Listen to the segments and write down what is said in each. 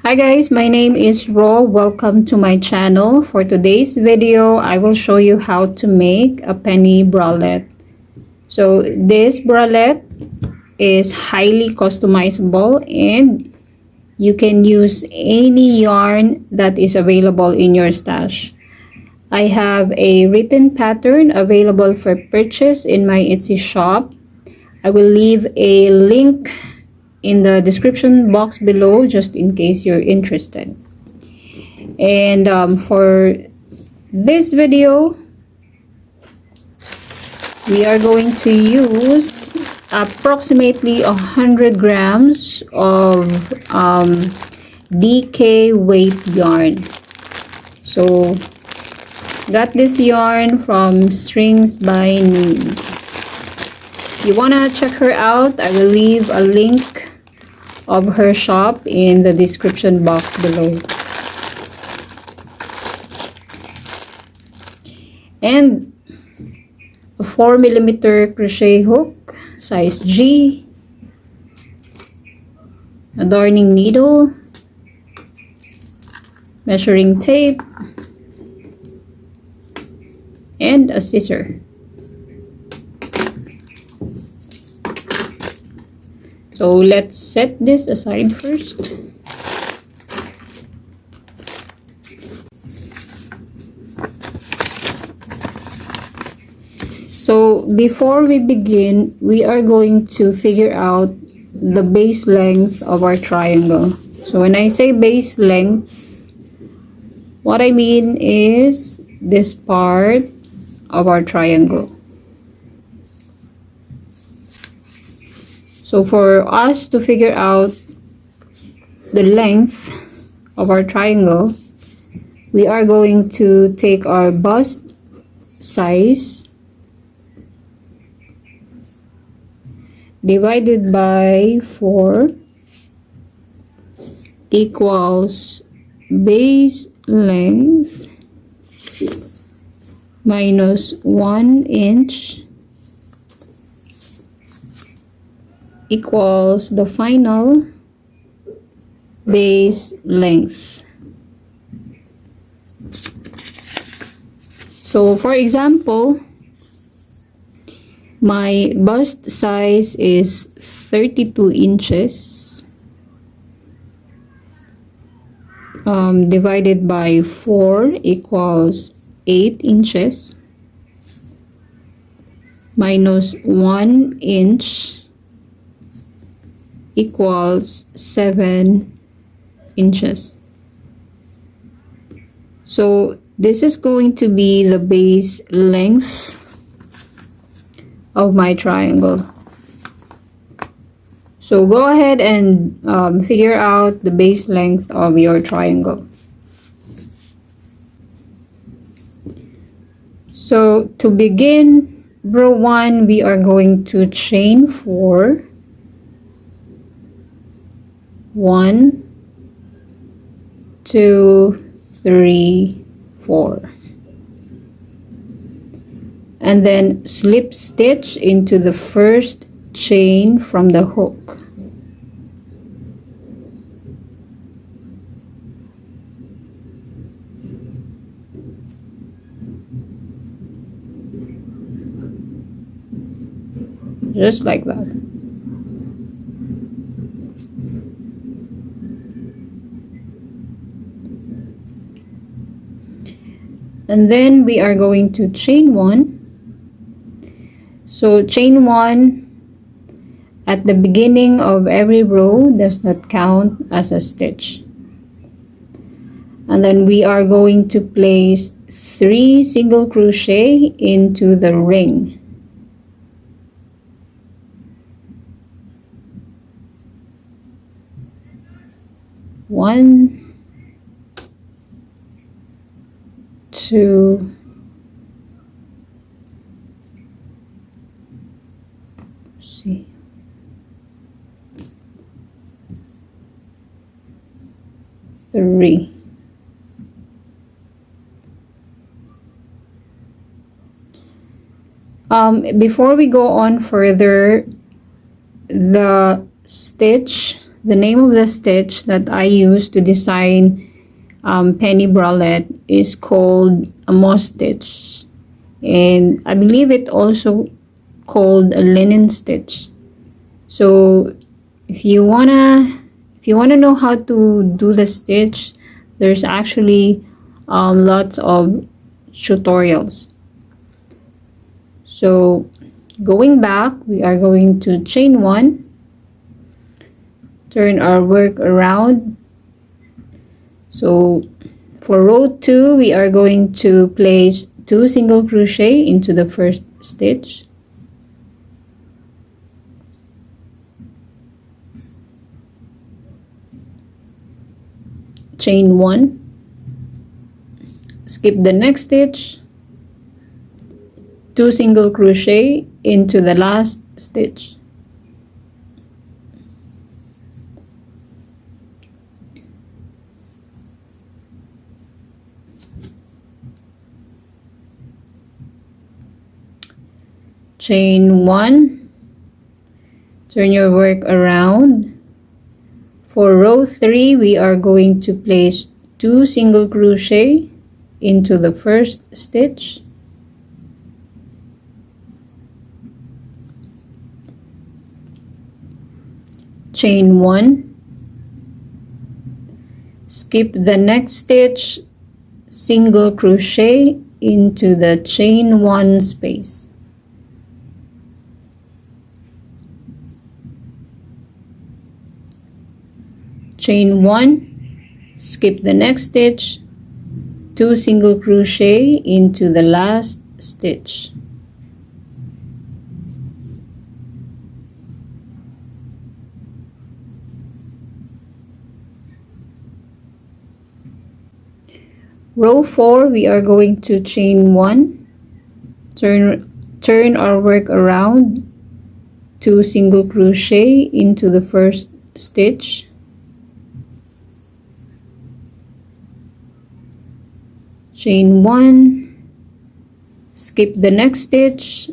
Hi guys, my name is Ro. Welcome to my channel. For today's video, I will show you how to make a penny bralette. So this bralette is highly customizable and you can use any yarn that is available in your stash. I have a written pattern available for purchase in my Etsy shop. I will leave a link in the description box below just in case you're interested. And for this video, we are going to use approximately 100 grams of DK weight yarn. So got this yarn from Strings by Needs. You wanna check her out, I will leave a link of her shop in the description box below. And a 4mm crochet hook, size G, a darning needle, measuring tape, and a scissor. So let's set this aside first. So before we begin, we are going to figure out the base length of our triangle. So when I say base length, what I mean is this part of our triangle. So for us to figure out the length of our triangle, we are going to take our bust size divided by 4 equals base length minus 1 inch equals the final base length. So for example, my bust size is 32 inches divided by 4 equals 8 inches minus 1 inch equals 7 inches. So this is going to be the base length of my triangle. So go ahead and figure out the base length of your triangle. So to begin row 1, we are going to chain 4. 1, 2, 3, 4. And then slip stitch into the first chain from the hook. Just like that. And then we are going to chain 1. So chain 1 at the beginning of every row does not count as a stitch. And then we are going to place 3 single crochet into the ring. One, 2, 3. Before we go on further, the stitch the name of the stitch that I use to design penny bralette is called a moss stitch, and I believe it also called a linen stitch. So if you wanna know how to do the stitch, there's actually lots of tutorials. So going back, we are going to chain 1, turn our work around. So for row 2, we are going to place 2 single crochet into the first stitch. Chain 1, skip the next stitch, 2 single crochet into the last stitch. Chain 1, turn your work around. For row 3, we are going to place 2 single crochet into the first stitch. Chain 1, skip the next stitch, single crochet into the chain 1 space. Chain 1, skip the next stitch, 2 single crochet into the last stitch. Row 4, we are going to chain 1, turn our work around, 2 single crochet into the first stitch. Chain 1, skip the next stitch,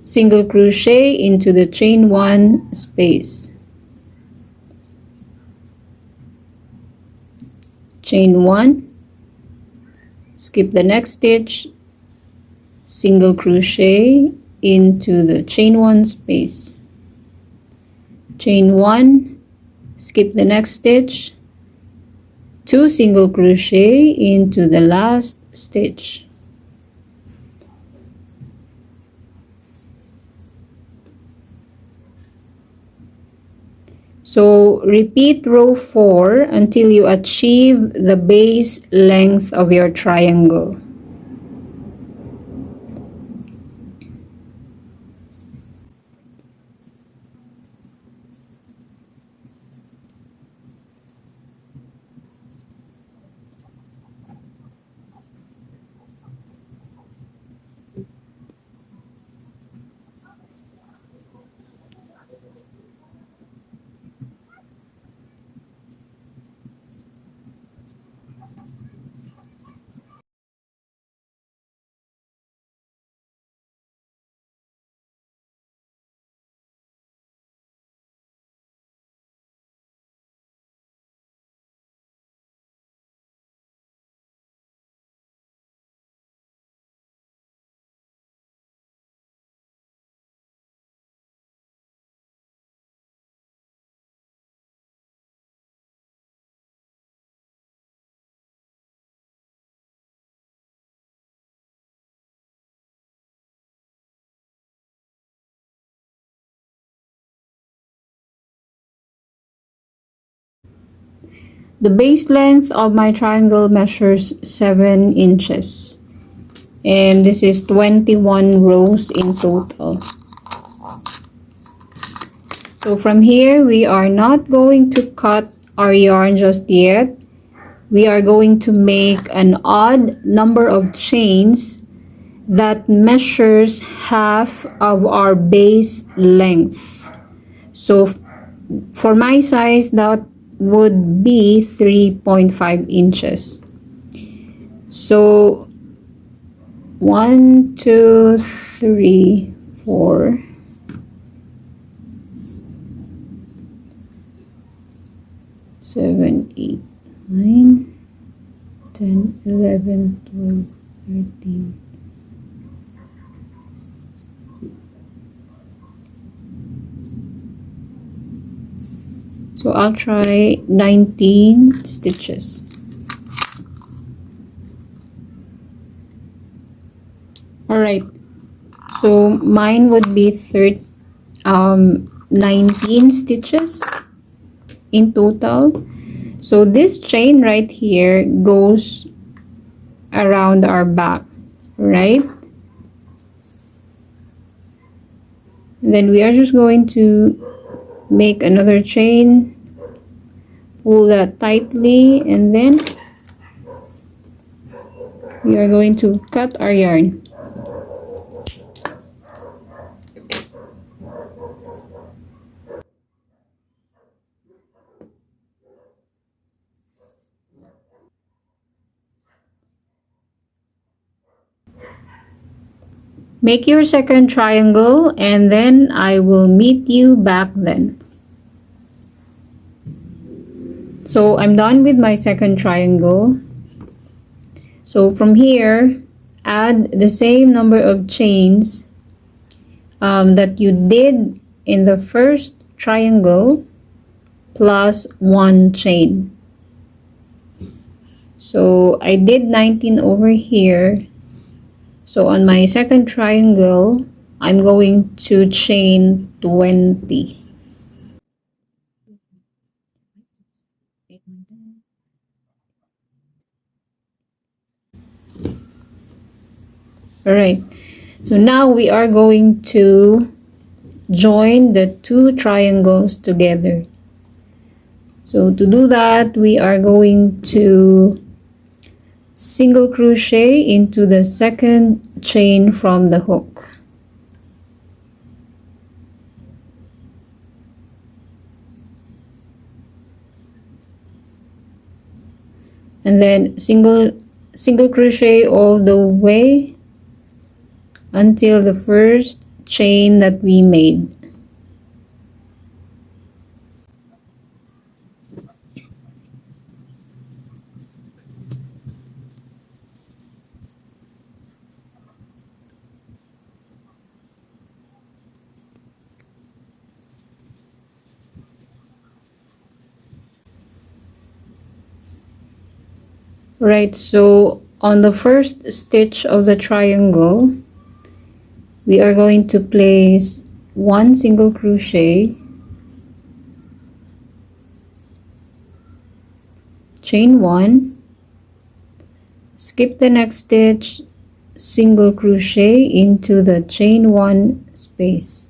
single crochet into the chain 1 space. Chain 1, skip the next stitch, single crochet into the chain 1 space. Chain 1, skip the next stitch, 2 single crochet into the last stitch. So repeat row 4 until you achieve the base length of your triangle. The base length of my triangle measures 7 inches. And this is 21 rows in total. So from here, we are not going to cut our yarn just yet. We are going to make an odd number of chains that measures half of our base length. So for my size, that would be 3.5 inches. So 1, 2, 3, 4, 7, 8, 9, 10, 11, 12, 13. So I'll try 19 stitches. Alright, so mine would be 19 stitches in total. So this chain right here goes around our back, right? And then we are just going to make another chain, pull that tightly, and then we are going to cut our yarn. Make your second triangle and then I will meet you back then. So I'm done with my second triangle. So from here, add the same number of chains that you did in the first triangle plus 1 chain. So I did 19 over here. So on my second triangle, I'm going to chain 20. Alright, so now we are going to join the 2 triangles together. So to do that, we are going to single crochet into the second chain from the hook. And then single crochet all the way until the first chain that we made. Right, so on the first stitch of the triangle, we are going to place 1 single crochet, chain 1, skip the next stitch, single crochet into the chain 1 space,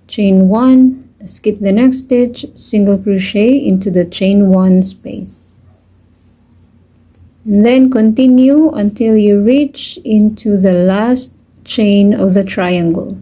chain 1, skip the next stitch, single crochet into the chain 1 space, and then continue until you reach into the last chain of the triangle.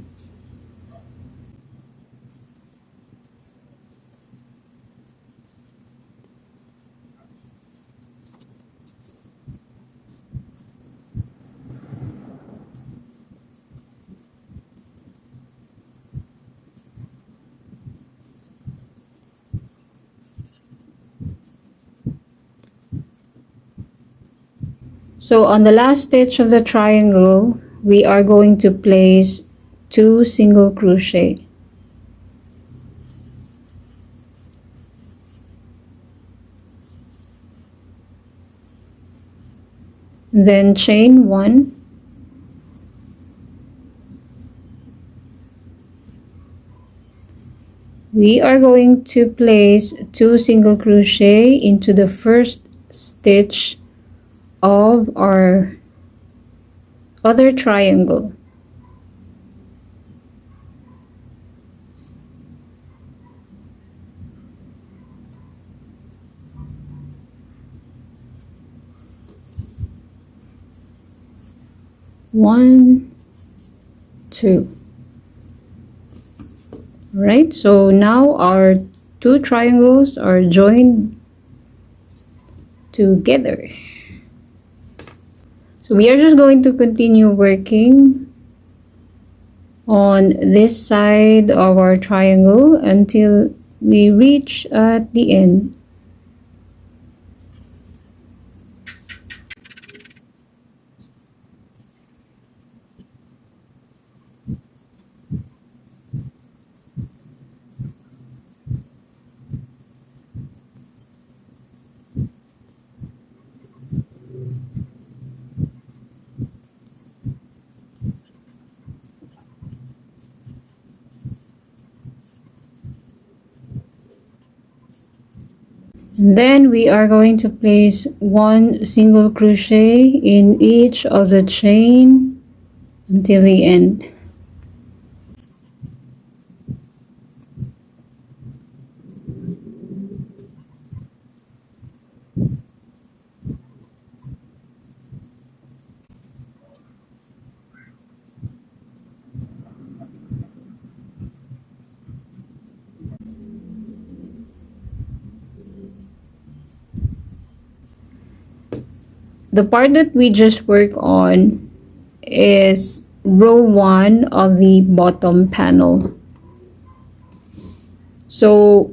So on the last stitch of the triangle, we are going to place 2 single crochet. Then chain 1, we are going to place 2 single crochet into the first stitch of our other triangle. One, 2. Right, so now our 2 triangles are joined together. So we are just going to continue working on this side of our triangle until we reach at the end. And then we are going to place one single crochet in each of the chain until the end. The part that we just work on is row 1 of the bottom panel. So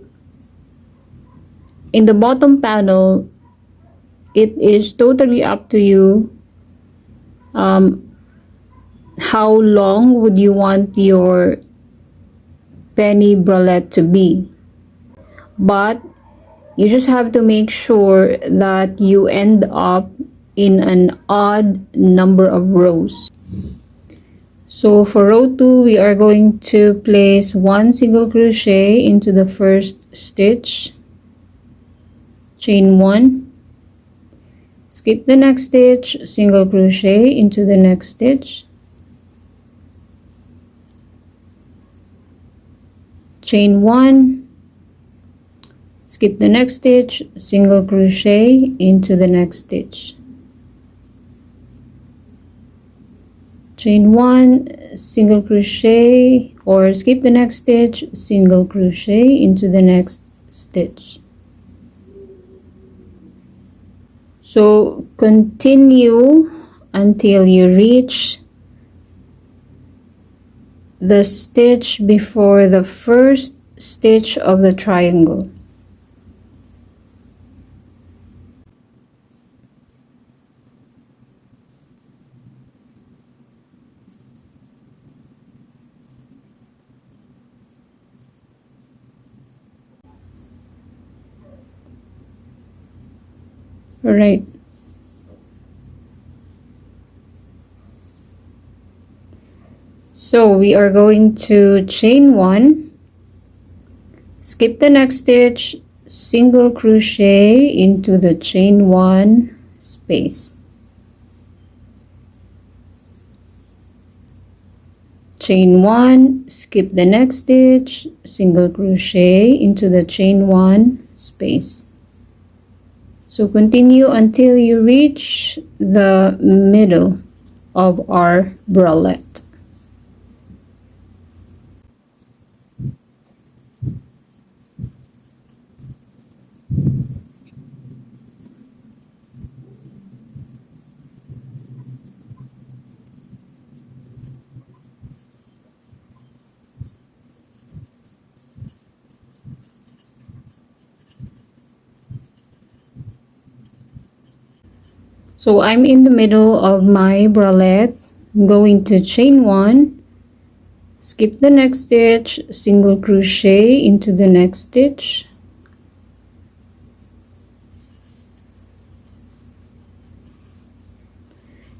in the bottom panel, it is totally up to you how long would you want your penny bralette to be. But you just have to make sure that you end up in an odd number of rows. So for row 2, we are going to place one single crochet into the first stitch, chain 1, skip the next stitch, single crochet into the next stitch, chain 1, skip the next stitch, single crochet into the next stitch, chain 1, single crochet, or skip the next stitch, single crochet into the next stitch. So continue until you reach the stitch before the first stitch of the triangle. All right. So we are going to chain 1, skip the next stitch, single crochet into the chain 1 space, chain 1, skip the next stitch, single crochet into the chain 1 space. So continue until you reach the middle of our bralette. So I'm in the middle of my bralette. I'm going to chain 1, skip the next stitch, single crochet into the next stitch,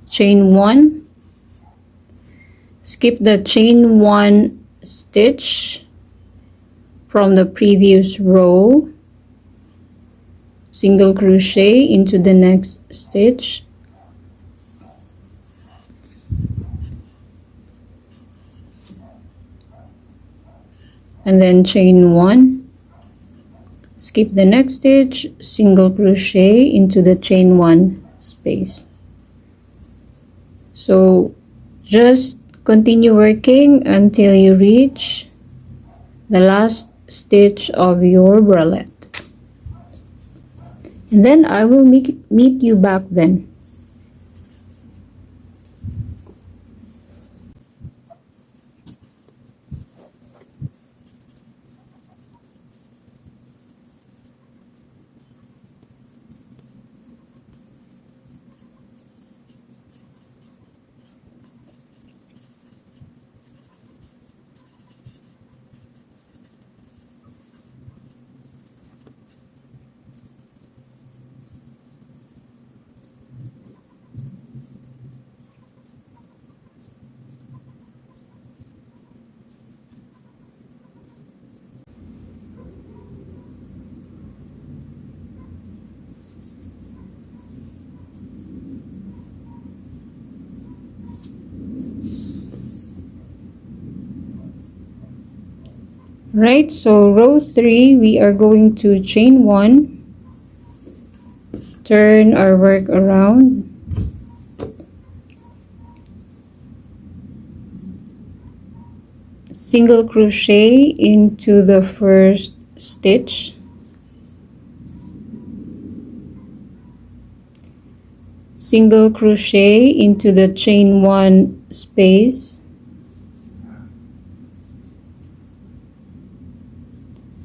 chain 1, skip the chain 1 stitch from the previous row, single crochet into the next stitch, and then chain 1, skip the next stitch, single crochet into the chain 1 space. So just continue working until you reach the last stitch of your bralette. And then I will meet you back then. Right, so row 3 we are going to chain 1, turn our work around, single crochet into the first stitch, single crochet into the chain 1 space,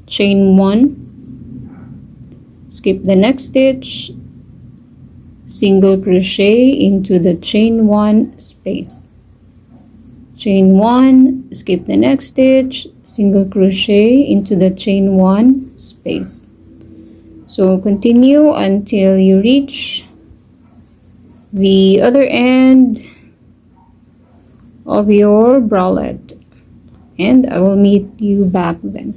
chain 1, skip the next stitch, single crochet into the chain 1 space, chain 1, skip the next stitch, single crochet into the chain 1 space. So continue until you reach the other end of your bralette, and I will meet you back then.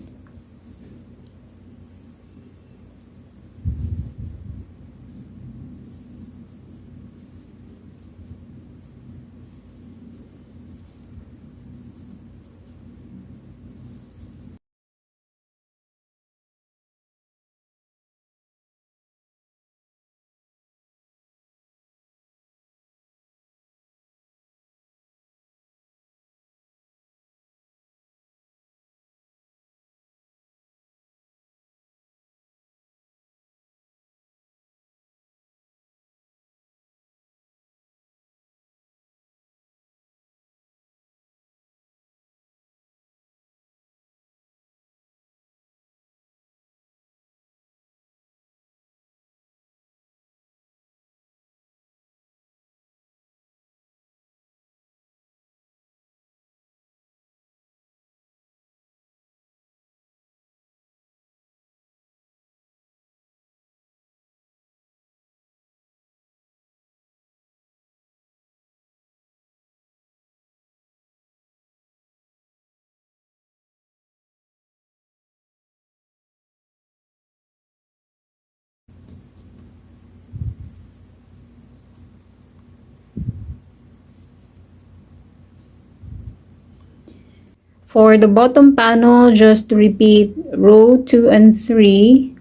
For the bottom panel, just repeat row 2 and 3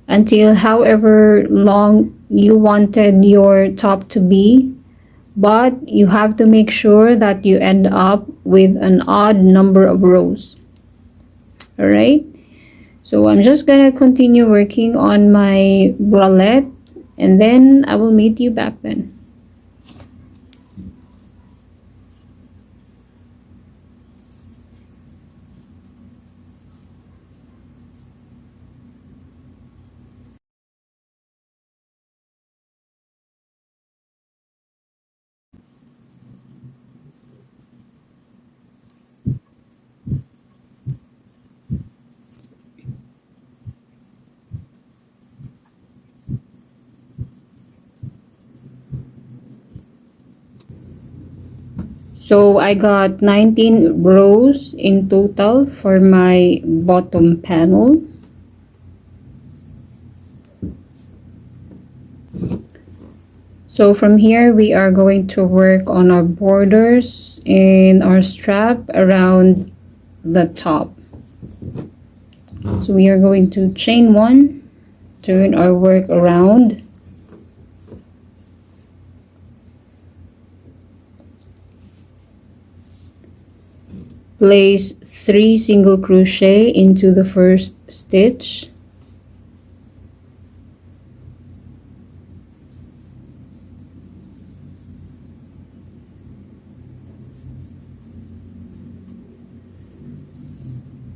until however long you wanted your top to be, but you have to make sure that you end up with an odd number of rows. Alright, so I'm just gonna continue working on my bralette, and then I will meet you back then. So I got 19 rows in total for my bottom panel. So from here we are going to work on our borders and our strap around the top. So we are going to chain 1, turn our work around, place 3 single crochet into the first stitch,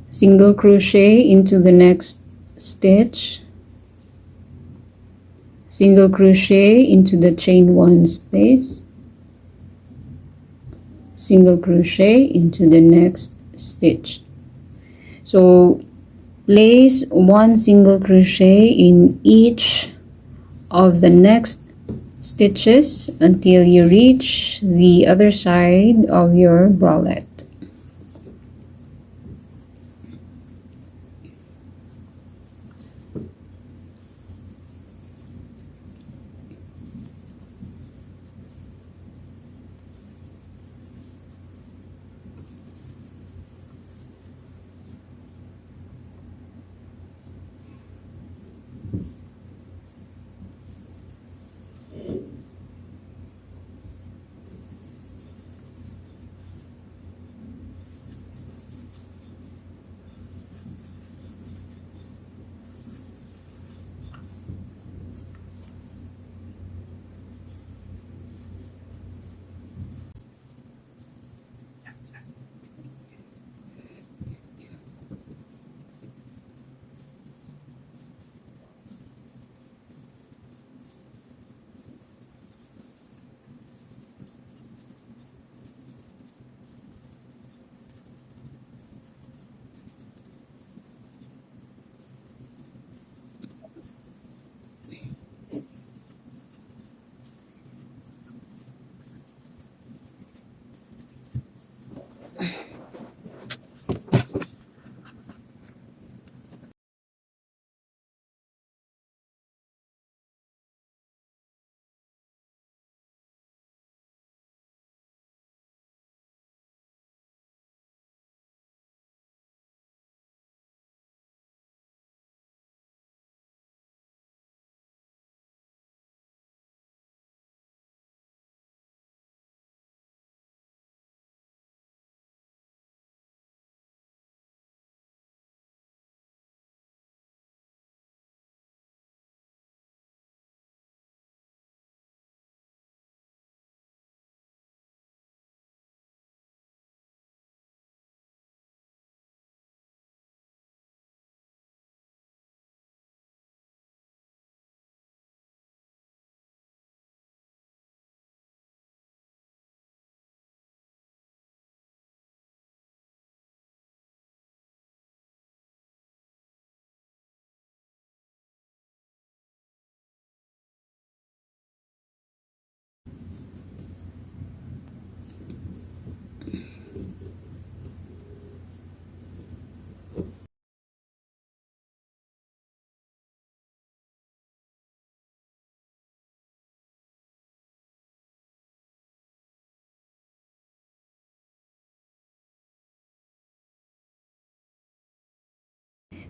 single crochet into the next stitch, single crochet into the chain 1 space, single crochet into the next stitch. So place 1 single crochet in each of the next stitches until you reach the other side of your bralette.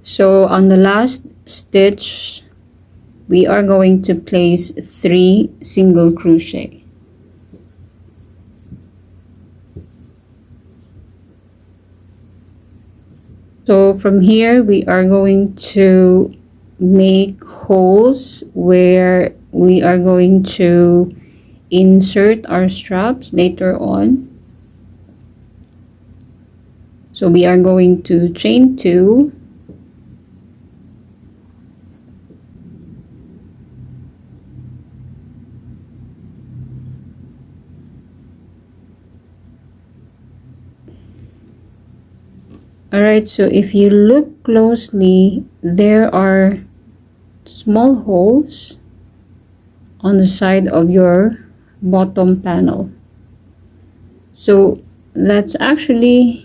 So on the last stitch, we are going to place 3 single crochet. So from here, we are going to make holes where we are going to insert our straps later on. So we are going to chain 2, alright, so if you look closely, there are small holes on the side of your bottom panel. So that's actually,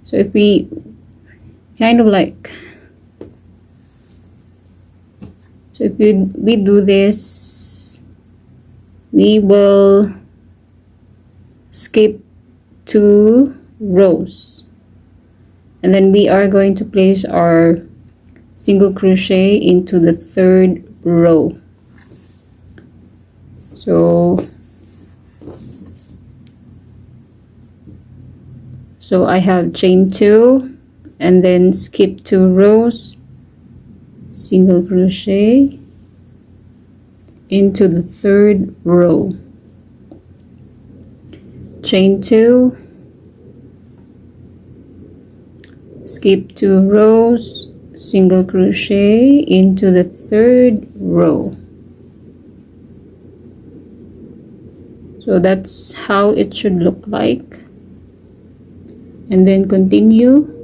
so if we kind of like, so if we do this, we will skip 2 rows, and then we are going to place our single crochet into the 3rd row. So I have chain 2 and then skip 2 rows, single crochet into the 3rd row, chain 2, skip 2 rows, single crochet into the 3rd row. So that's how it should look like, and then continue.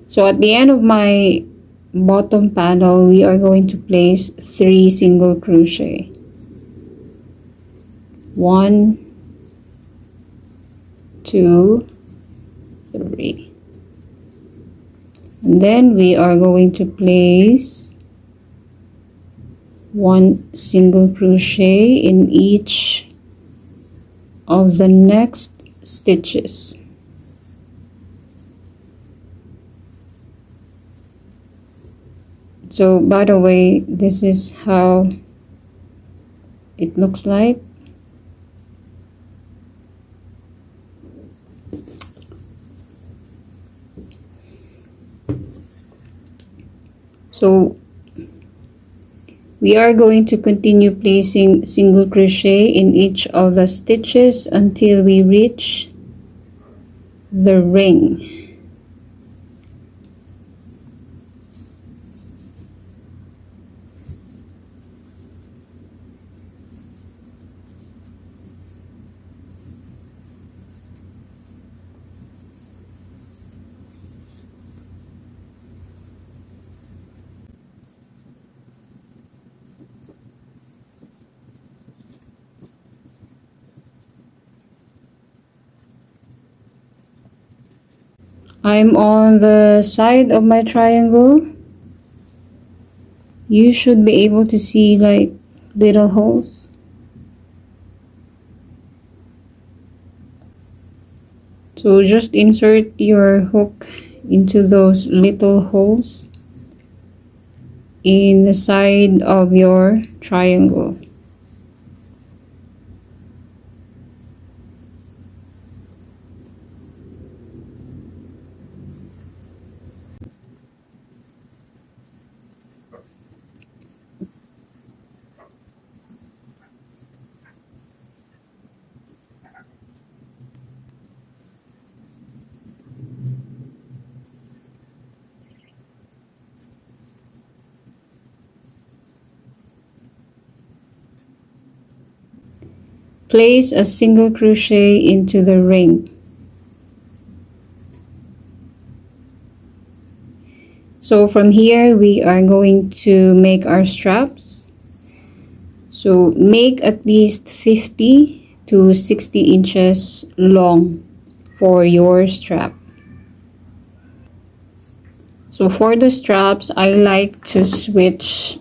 So at the end of my bottom panel, we are going to place 3 single crochet. 1, 2, 3. And then we are going to place 1 single crochet in each of the next stitches. So by the way, this is how it looks like. So we are going to continue placing single crochet in each of the stitches until we reach the ring. I'm on the side of my triangle. You should be able to see like little holes. So just insert your hook into those little holes in the side of your triangle. Place a single crochet into the ring. So from here we are going to make our straps. So make at least 50 to 60 inches long for your strap. So for the straps, I like to switch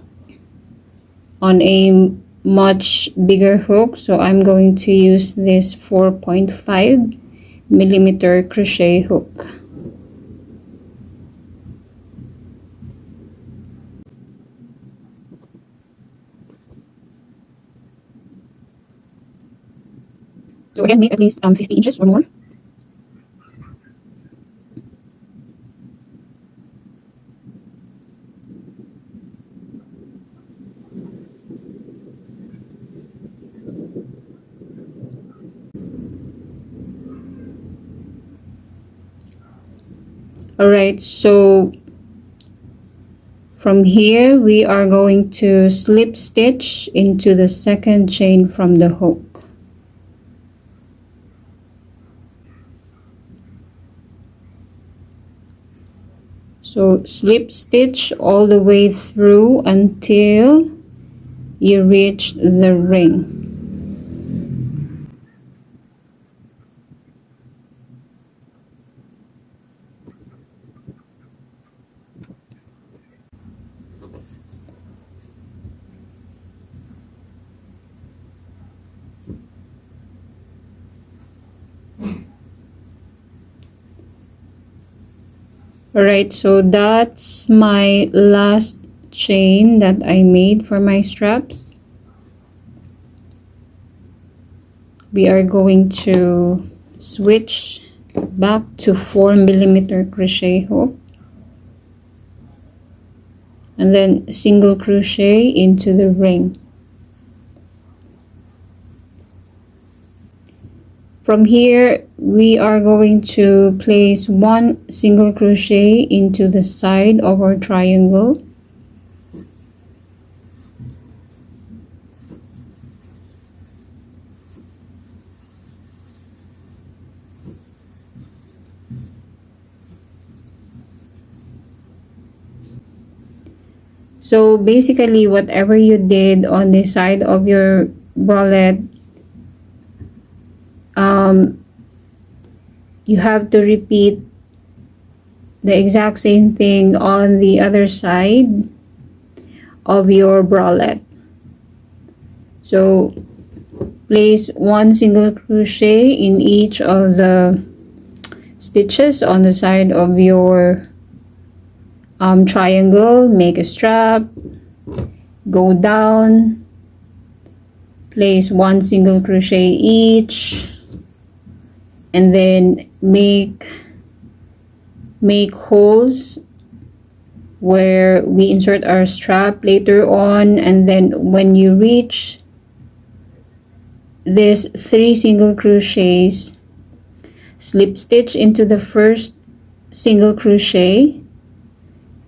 on a much bigger hook. So I'm going to use this 4.5 millimeter crochet hook. So again, make at least 50 inches or more. Alright, so from here we are going to slip stitch into the second chain from the hook. So slip stitch all the way through until you reach the ring. Alright, so that's my last chain that I made for my straps. We are going to switch back to 4 millimeter crochet hook and then single crochet into the ring. From here, we are going to place one single crochet into the side of our triangle. So basically, whatever you did on the side of your bralette, you have to repeat the exact same thing on the other side of your bralette. So place one single crochet in each of the stitches on the side of your triangle. Make a strap, go down, place one single crochet each, and then make holes where we insert our strap later on. And then when you reach this 3 single crochets, slip stitch into the first single crochet,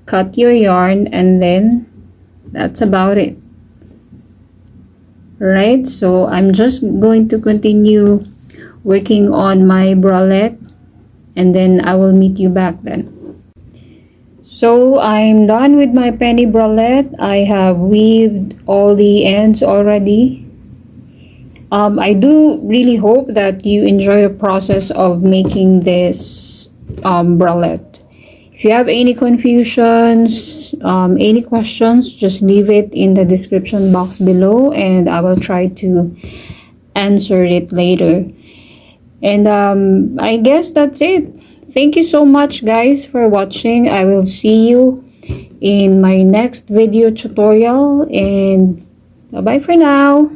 cut your yarn, and then that's about it. Right, so I'm just going to continue working on my bralette and then I will meet you back then. So I'm done with my penny bralette. I have weaved all the ends already. I do really hope that you enjoy the process of making this bralette. If you have any confusions, any questions, just leave it in the description box below and I will try to answer it later. And I guess that's it. Thank you so much guys for watching. I will see you in my next video tutorial and bye bye for now.